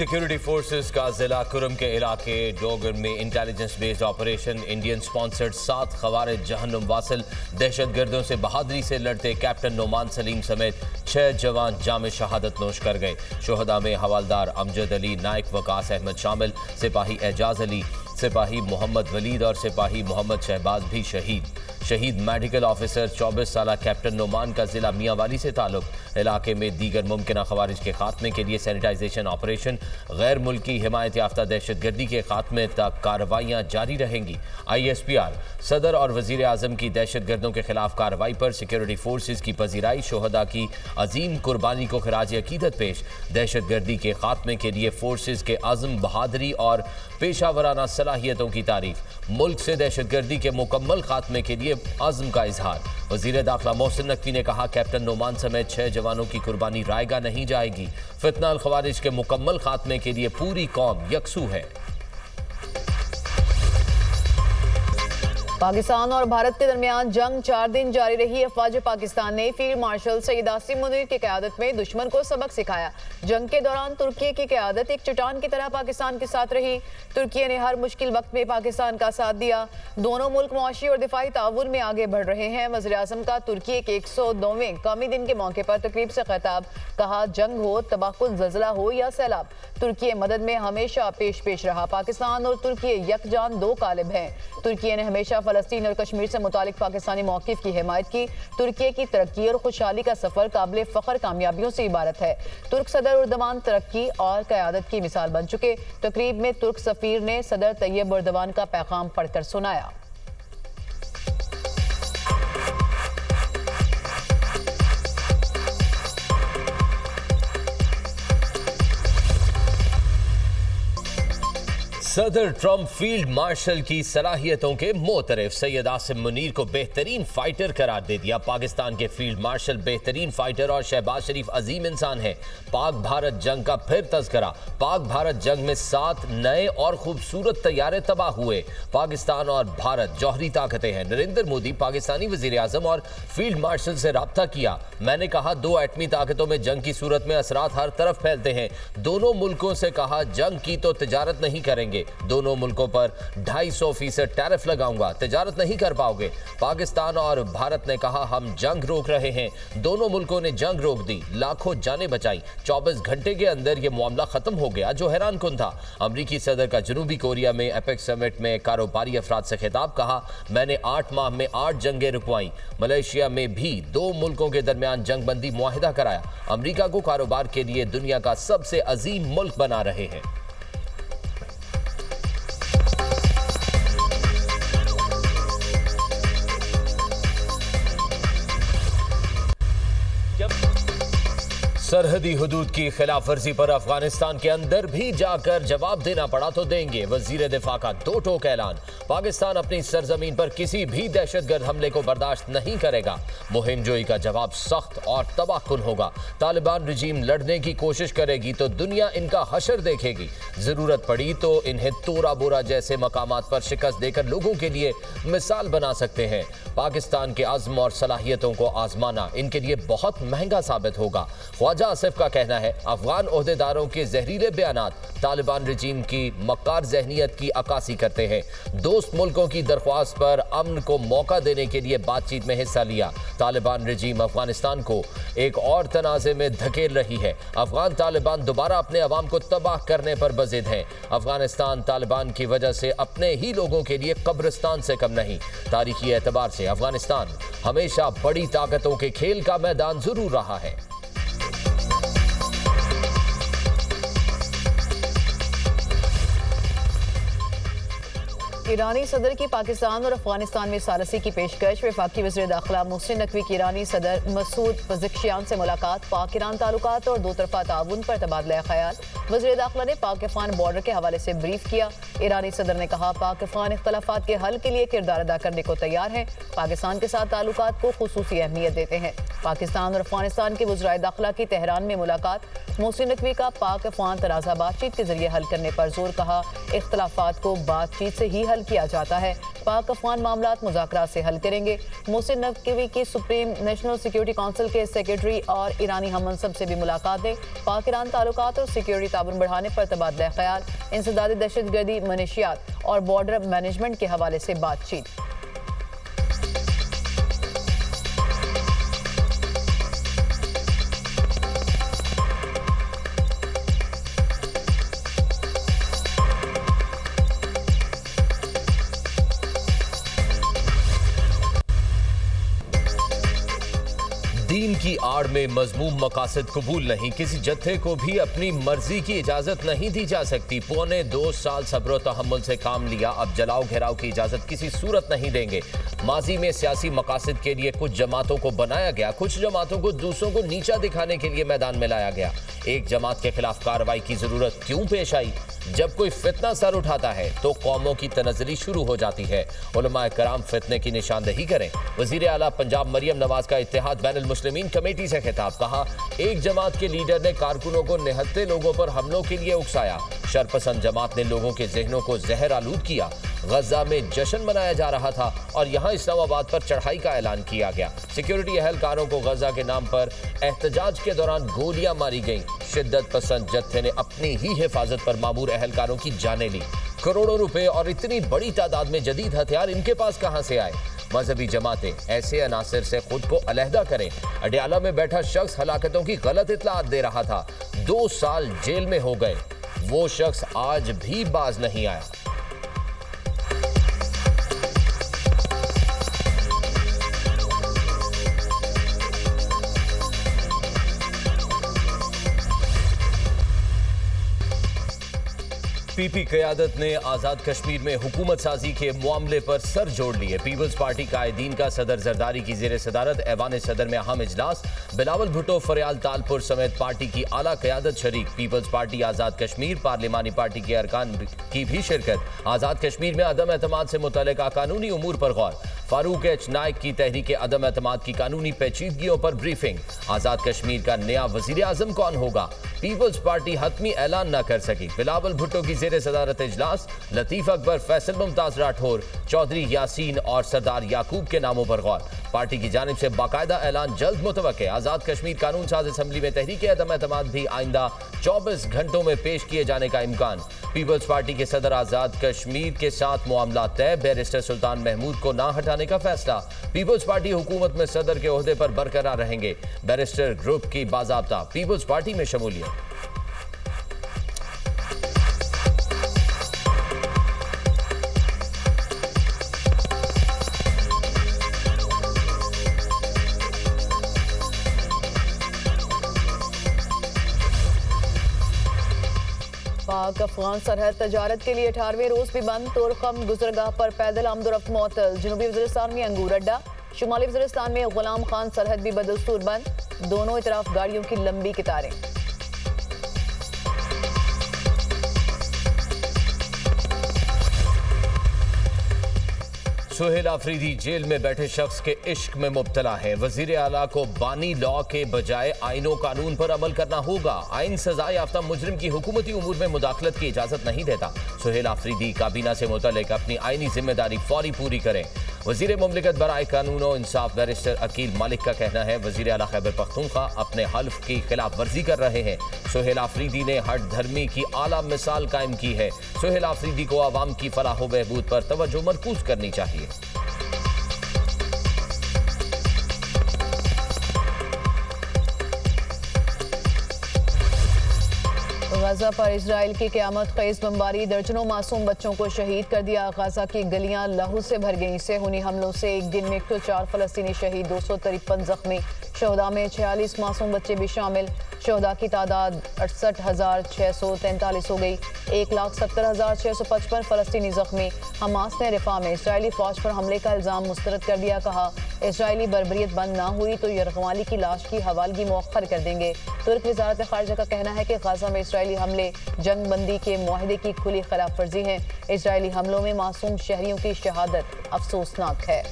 Security forces का जिला कुरम के इलाके डोगर में intelligence based operation. Indian sponsored 7 खवारिज जहन्नुम वासिल दहशतगर्दों से बहादुरी से लड़ते कैप्टन नोमान सलीम समेत 6 जवान जाम शहादत नोश कर गए। शोहदा में हवालदार अमजद अली, नायक वकास अहमद शामिल, सिपाही एजाज अली, सिपाही मोहम्मद वलीद और सिपाही मोहम्मद शहबाज भी शहीद मेडिकल ऑफिसर 24 साल कैप्टन नोमान का जिला मियांवाली से ताल्लुक। इलाके में दीगर मुमकिन खवारिज के खात्मे के लिए सैनिटाइजेशन ऑपरेशन, गैर मुल्की हिमायत याफ्ता दहशतगर्दी के खात्मे तक कार्रवाइयाँ जारी रहेंगी। ISPR सदर और वजीर आजम की दहशतगर्दों के खिलाफ कार्रवाई पर सिक्योरिटी फोर्सेज की पजीराई, शोहदा की अजीम कुर्बानी को खराज अकीदत पेश। दहशतगर्दी के खात्मे के लिए फोर्सेज के अज़्म, बहादुरी और पेशावराना सलाहियतों की तारीफ। मुल्क से दहशतगर्दी के मुकम्मल खात्मे के लिए अज़्म का इजहार। वज़ीर दाखिला मोहसिन नकवी ने कहा, कैप्टन नोमान समेत 6 जवानों की कुर्बानी रायगा नहीं जाएगी। फितना अल खवारिज के मुकम्मल खात्मे के लिए पूरी कौम यकसू है। पाकिस्तान और भारत के दरमियान जंग 4 दिन जारी रही। अफवाज पाकिस्तान ने फील्ड मार्शल सईद आसिम मुनीर की क़यादत में दुश्मन को सबक सिखाया। जंग के दौरान तुर्की की क़यादत एक चट्टान की तरह पाकिस्तान के साथ रही। तुर्की ने हर मुश्किल वक्त में पाकिस्तान का साथ दिया। दोनों मुल्क मुआशी और दिफाई ताउन में आगे बढ़ रहे हैं। वज़ीर आज़म का तुर्की के 109वें कौमी दिन के मौके पर तकरीब से खिताब। कहा, जंग हो, तबाहकुन, ज़लज़ला हो या सैलाब, तुर्की मदद में हमेशा पेश रहा। पाकिस्तान और तुर्की यकजान 2 कालिब हैं। तुर्की ने हमेशा फ़लस्तीन और कश्मीर से मुतालिक पाकिस्तानी मौक़िफ़ की हिमायत की। तुर्की की तरक्की और खुशहाली का सफ़र काबिल फ़ख्र कामयाबियों से इबारत है। तुर्क सदर उर्दवान तरक्की और क़यादत की मिसाल बन चुके। तकरीब में तुर्क सफ़ीर ने सदर तैयब उर्दवान का पैगाम पढ़कर सुनाया। सदर ट्रंप फील्ड मार्शल की सलाहियतों के मोतरफ। सैयद आसिम मुनीर को बेहतरीन फाइटर करार दे दिया। पाकिस्तान के फील्ड मार्शल बेहतरीन फाइटर और शहबाज शरीफ अजीम इंसान है। पाक भारत जंग का फिर तज़किरा। पाक भारत जंग में 7 नए और खूबसूरत तैयारे तबाह हुए। पाकिस्तान और भारत जौहरी ताकतें हैं। नरेंद्र मोदी पाकिस्तानी वज़ीर आज़म और फील्ड मार्शल से रब्ता किया। मैंने कहा, 2 एटमी ताकतों में जंग की सूरत में असरात हर तरफ फैलते हैं। दोनों मुल्कों से कहा, जंग की तो तिजारत नहीं करेंगे। दोनों मुल्कों पर 250% टैरिफ लगाऊंगा, तिजारत नहीं कर पाओगे। पाकिस्तान और भारत ने कहा, हम जंग रोक रहे हैं। दोनों मुल्कों ने जंग रोक दी, लाखों जानें बचाई। 24 घंटे के अंदर यह मामला खत्म हो गया, जो हैरान कुन था। अमरीकी सदर का जनूबी कोरिया में एपेक्स समिट में कारोबारी अफराद से खिताब। कहा, मैंने 8 माह में 8 जंगें रुकवाई। मलेशिया में भी 2 मुल्कों के दरमियान जंग बंदी मुआहिदा कराया। अमरीका को कारोबार के लिए दुनिया का सबसे अजीम मुल्क बना रहे हैं। सरहदी हुदूद की खिलाफ वर्जी पर अफगानिस्तान के अंदर भी जाकर जवाब देना पड़ा तो देंगे। वजीर दिफा का 2 टोक ऐलान। पाकिस्तान अपनी सरजमीन पर किसी भी दहशतगर्द हमले को बर्दाश्त नहीं करेगा। मुहिम जोई का जवाब सख्त और तबाहकुन होगा। तालिबान रजीम लड़ने की कोशिश करेगी तो दुनिया इनका हशर देखेगी। जरूरत पड़ी तो इन्हें तोरा बोरा जैसे मकामात पर शिकस्त देकर लोगों के लिए मिसाल बना सकते हैं। पाकिस्तान के अज़्म और सलाहियतों को आजमाना इनके लिए बहुत महंगा साबित होगा। ख्वाजा आसिफ का कहना है, अफगान ओहदेदारों के जहरीले बयानात तालिबान रजीम की मक्कार जहनियत की अक्कासी करते हैं। दोस्त मुल्कों की दरख्वास्त पर अमन को मौका देने के लिए बातचीत में हिस्सा लिया। तालिबान रजीम अफगानिस्तान को एक और तनाज़े में धकेल रही है। अफगान तालिबान दोबारा अपने अवाम को तबाह करने पर बज़िद हैं। अफगानिस्तान तालिबान की वजह से अपने ही लोगों के लिए कब्रिस्तान से कम नहीं। तारीखी एतबार से अफगानिस्तान हमेशा बड़ी ताकतों के खेल का मैदान जरूर रहा है। ईरानी सदर की पाकिस्तान और अफगानिस्तान में सालसी की पेशकश। वफाकी वज़ीर दाखिला मोहसिन नकवी की ईरानी सदर मसूद पज़ेश्कियान से मुलाकात। पाक ईरान ताल्लुकात और 2 तरफ़ा ताउन पर तबादला ख्याल। वज़ीर दाखिला ने पाक अफगान बॉर्डर के हवाले से ब्रीफ किया। ईरानी सदर ने कहा, पाक अफगान इख्तलाफात के हल के लिए किरदार अदा करने को तैयार है। पाकिस्तान के साथ ताल्लुकात को खुसूसी अहमियत देते हैं। पाकिस्तान और अफगानिस्तान के वज़राए दाखिला की तेहरान में मुलाकात। मोहसिन नकवी का पाक अफगान तनाज़ा बातचीत के जरिए हल करने पर जोर। कहा, इख्तलाफात को बातचीत से ही हल किया जाता है। पाक अफगान मामलात मुज़ाकरात से हल करेंगे। मोहसिन नकवी की सुप्रीम नेशनल सिक्योरिटी काउंसिल के सेक्रेटरी और ईरानी हममनसब से भी मुलाकातें। पाक ईरान ताल्लुकात और सिक्योरिटी ताउन बढ़ाने पर तबादला ख्याल। इंसदादी दहशतगर्दी, मनशियात और बॉर्डर मैनेजमेंट के हवाले से बातचीत। दीन की आड़ में मजमूम मकासद कबूल नहीं। किसी जत्थे को भी अपनी मर्जी की इजाजत नहीं दी जा सकती। पौने 2 साल सब्र तहम्मुल से काम लिया, अब जलाओ घेराव की इजाजत किसी सूरत नहीं देंगे। माजी में सियासी मकासद के लिए कुछ जमातों को बनाया गया, कुछ जमातों को दूसरों को नीचा दिखाने के लिए मैदान में लाया गया। एक जमात के खिलाफ कार्रवाई की जरूरत क्यों पेश आई? जब कोई फितना सर उठाता है तो कौमों की तनज़री शुरू हो जाती है। उलमाए कराम फितने की निशानदेही करें। वज़ीर आला पंजाब मरियम नवाज का इत्तेहाद बैनुल मुस्लिमीन कमेटी से खिताब। कहा, एक जमात के लीडर ने कारकुनों को निहत्ते लोगों पर हमलों के लिए उकसाया। शरपसंद जमात ने लोगों के जहनों को जहर आलूद किया। गजा में जश्न मनाया जा रहा था और यहाँ इस्लामाबाद पर चढ़ाई का ऐलान किया गया। सिक्योरिटी अहलकारों को गजा के नाम पर एहतजाज के दौरान गोलियां मारी गईं। शिद्दत पसंद जत्थे ने अपनी ही हिफाजत पर मामूर अहलकारों की जानें ली। करोड़ों रुपए और इतनी बड़ी तादाद में जदीद हथियार इनके पास कहां से आए? मजहबी जमातें ऐसे अनासर से खुद को अलहदा करें। अडयाला में बैठा शख्स हलाकतों की गलत इत्तलात दे रहा था, 2 साल जेल में हो गए। वो शख्स आज भी बाज नहीं आया। पीपी क़यादत ने आज़ाद कश्मीर में हुकूमत साजी के मामले पर सर जोड़ लिए। पीपल्स पार्टी कायदीन का सदर जरदारी की जेर सदारत ऐवान सदर में अहम इजलास। बिलावल भुट्टो, फरियाल तालपुर समेत पार्टी की आला क़यादत शरीक। Peoples party Azad Kashmir पार्लिमानी party के अरकान की भी शिरकत। आज़ाद कश्मीर में अदम एतमाद से मुतल्लिका कानूनी उमूर पर गौर। फारूक एच नाइक की तहरीक अदम एतमाद की कानूनी पेचीदगियों पर ब्रीफिंग। आज़ाद कश्मीर का नया वज़ीर आज़म कौन होगा? पीपल्स पार्टी हतमी ऐलान न कर सकी। बिलावल भुट्टो की जेर सदारत इजलास। लतीफ अकबर, फैसल मुमताज राठौर, चौधरी यासीन और सरदार याकूब के नामों पर गौर। पार्टी की जानिब से बाकायदा ऐलान जल्द मुतवक्के। आज़ाद कश्मीर कानून साज असम्बली में तहरीक अदम एतमाद भी आइंदा 24 घंटों में पेश किए जाने का इम्कान। पीपल्स पार्टी के सदर आज़ाद कश्मीर के साथ मामला तय। बैरिस्टर सुल्तान महमूद को ना हटाने का फैसला। पीपल्स पार्टी हुकूमत में सदर के ओहदे पर बरकरार रहेंगे। बैरिस्टर ग्रुप की बाज़ाब्ता पीपल्स पार्टी में शमूलियत। पाक अफगान सरहद तजारत के लिए 18वें रोज भी बंद। तोरखम गुजरगाह पर पैदल आमदोरफ्त मुअत्तल। जनूबी वज़ीरिस्तान में अंगूर अड्डा। शुमाली वज़ीरिस्तान में गुलाम खान सरहद भी बदस्तूर बंद। दोनों तरफ गाड़ियों की लंबी कतारें। सुहेल आफरीदी जेल में बैठे शख्स के इश्क में मुब्तला है। वजीर आला को बानी लॉ के बजाय आइनो कानून पर अमल करना होगा। आइन सजा याफ्ता मुजरिम की हुकूमती उमूर में मुदाखलत की इजाजत नहीं देता। सुहेल आफरीदी काबीना से मुतल्लिक अपनी आइनी जिम्मेदारी फौरी पूरी करें। वजीर मुमलिकत बराए कानून और इंसाफ बैरिस्टर अकील मालिक का कहना है, वजीर आला खैबर पख्तूनख्वा अपने हल्फ की खिलाफ वर्जी कर रहे हैं। सुहेल आफरीदी ने हट धर्मी की आला मिसाल कायम की है। सुहेल आफरीदी को आवाम की फलाह व बहबूद पर तवज्जो मरकूज करनी चाहिए। गाजा पर इजराइल की क़यामत ख़ेज़ बमबारी। दर्जनों मासूम बच्चों को शहीद कर दिया। गाजा की गलियां लहू से भर गईं। सेहूनी हमलों से एक दिन में 104 फ़लस्तीनी शहीद, 253 जख्मी। शहदा में 46 मासूम बच्चे भी शामिल। शहदा की तादाद 68,643 हो गई। 1,70,655 फ़लस्तीनी जख्मी। हमास ने रिफा में इसराइली फ़ौज पर हमले का इल्ज़ाम मुस्तरद कर दिया। कहा, इसराइली बर्बरियत बंद ना हुई तो यरगमाली की लाश की हवालगी मौखर कर देंगे। तुर्क वज़ारत ख़ारिजा का कहना है कि गाजा में इसराइली हमले जंग बंदी के मुआहदे की खुली खिलाफ वर्जी हैं। इसराइली हमलों में मासूम शहरियों की शहादत अफसोसनाक है।